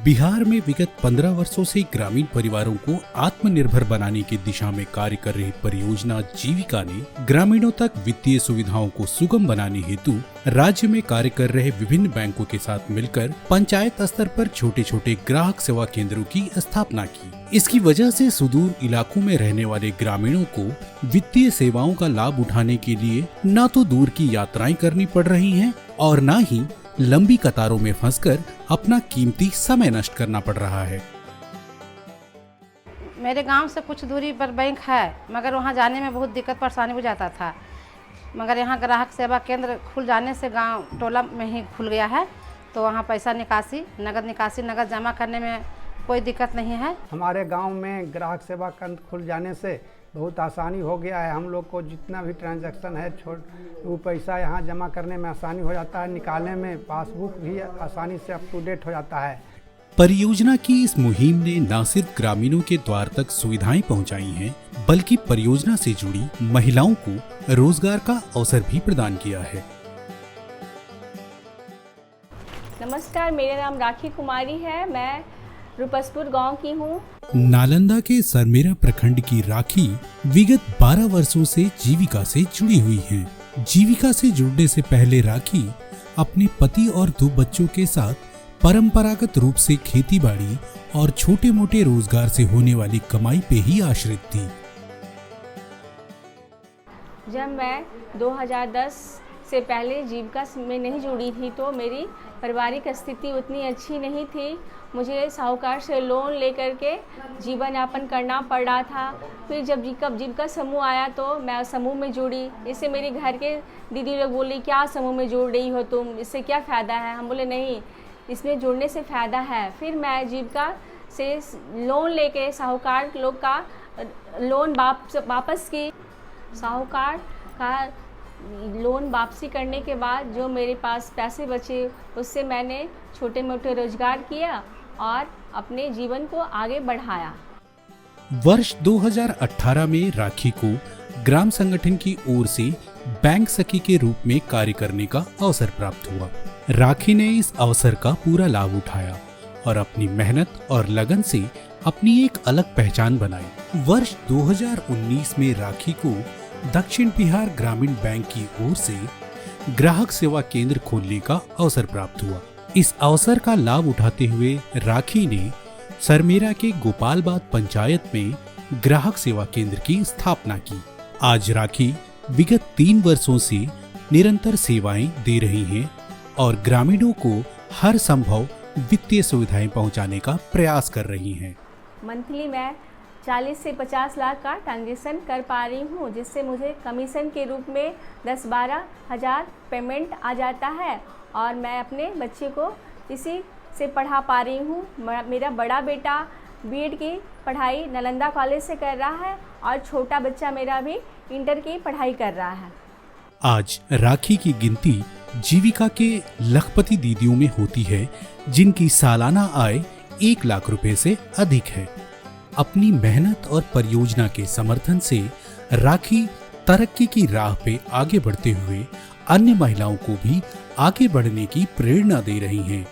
बिहार में विगत 15 वर्षों से ग्रामीण परिवारों को आत्मनिर्भर बनाने की दिशा में कार्य कर रही परियोजना जीविका ने ग्रामीणों तक वित्तीय सुविधाओं को सुगम बनाने हेतु राज्य में कार्य कर रहे विभिन्न बैंकों के साथ मिलकर पंचायत स्तर पर छोटे छोटे ग्राहक सेवा केंद्रों की स्थापना की। इसकी वजह से सुदूर इलाकों में रहने वाले ग्रामीणों को वित्तीय सेवाओं का लाभ उठाने के लिए न तो दूर की यात्राएं करनी पड़ रही हैं और न ही लंबी कतारों में फंसकर अपना कीमती समय नष्ट करना पड़ रहा है। मेरे गांव से कुछ दूरी पर बैंक है, मगर वहां जाने में बहुत दिक्कत परेशानी हो जाता था। मगर यहां ग्राहक सेवा केंद्र खुल जाने से गांव टोला में ही खुल गया है, तो वहां पैसा निकासी, नगद जमा करने में कोई दिक्कत नहीं है। हमारे गांव में ग्राहक सेवा केंद्र खुल जाने से बहुत आसानी हो गया है। हम लोग को जितना भी ट्रांजैक्शन है वो पैसा यहाँ जमा करने में आसानी हो जाता है, निकालने में पासबुक भी आसानी से अप टू डेट हो जाता है। परियोजना की इस मुहिम ने न सिर्फ ग्रामीणों के द्वार तक सुविधाएं पहुंचाई हैं, बल्कि परियोजना से जुड़ी महिलाओं को रोजगार का अवसर भी प्रदान किया है। नमस्कार, मेरा नाम राखी कुमारी है। मैं रूपसपुर गांव की हूँ। नालंदा के सरमेरा प्रखंड की राखी विगत 12 वर्षों से जीविका से जुड़ी हुई हैं। जीविका से जुड़ने से पहले राखी अपने पति और 2 बच्चों के साथ परंपरागत रूप से खेतीबाड़ी और छोटे मोटे रोजगार से होने वाली कमाई पे ही आश्रित थी। जब मैं 2010 से पहले जीविका में नहीं जुड़ी थी तो मेरी पारिवारिक स्थिति उतनी अच्छी नहीं थी। मुझे साहूकार से लोन लेकर के जीवन यापन करना पड़ रहा था। फिर जब जीविका समूह आया तो मैं समूह में जुड़ी। इससे मेरे घर के दीदी लोग बोली, क्या समूह में जुड़ रही हो तुम, इससे क्या फ़ायदा है? हम बोले नहीं, इसमें जुड़ने से फ़ायदा है। फिर मैं जीविका से लोन लेके साहूकार लोग का लोन वापस की। साहूकार का लोन वापसी करने के बाद जो मेरे पास पैसे बचे उससे मैंने छोटे मोटे रोजगार किया और अपने जीवन को आगे बढ़ाया। वर्ष 2018 में राखी को ग्राम संगठन की ओर से बैंक सखी के रूप में कार्य करने का अवसर प्राप्त हुआ। राखी ने इस अवसर का पूरा लाभ उठाया और अपनी मेहनत और लगन से अपनी एक अलग पहचान बनाई। वर्ष 2019 में राखी को दक्षिण बिहार ग्रामीण बैंक की ओर से ग्राहक सेवा केंद्र खोलने का अवसर प्राप्त हुआ। इस अवसर का लाभ उठाते हुए राखी ने सरमेरा के गोपालबाद पंचायत में ग्राहक सेवा केंद्र की स्थापना की। आज राखी विगत 3 वर्षों से निरंतर सेवाएं दे रही हैं और ग्रामीणों को हर संभव वित्तीय सुविधाएं पहुंचाने का प्रयास कर रही हैं। मंथली मैं 40 से 50 लाख का ट्रांजेक्शन कर पा रही हूँ, जिससे मुझे कमीशन के रूप में 10-12 हज़ार पेमेंट आ जाता है और मैं अपने बच्चे को इसी से पढ़ा पा रही हूँ। मेरा बड़ा बेटा बीएड की पढ़ाई नालंदा कॉलेज से कर रहा है और छोटा बच्चा मेरा भी इंटर की पढ़ाई कर रहा है। आज राखी की गिनती जीविका के लखपति दीदियों में होती है, जिनकी सालाना आय 1 लाख रुपए से अधिक है। अपनी मेहनत और परियोजना के समर्थन से राखी तरक्की की राह पे आगे बढ़ते हुए अन्य महिलाओं को भी आगे बढ़ने की प्रेरणा दे रही हैं।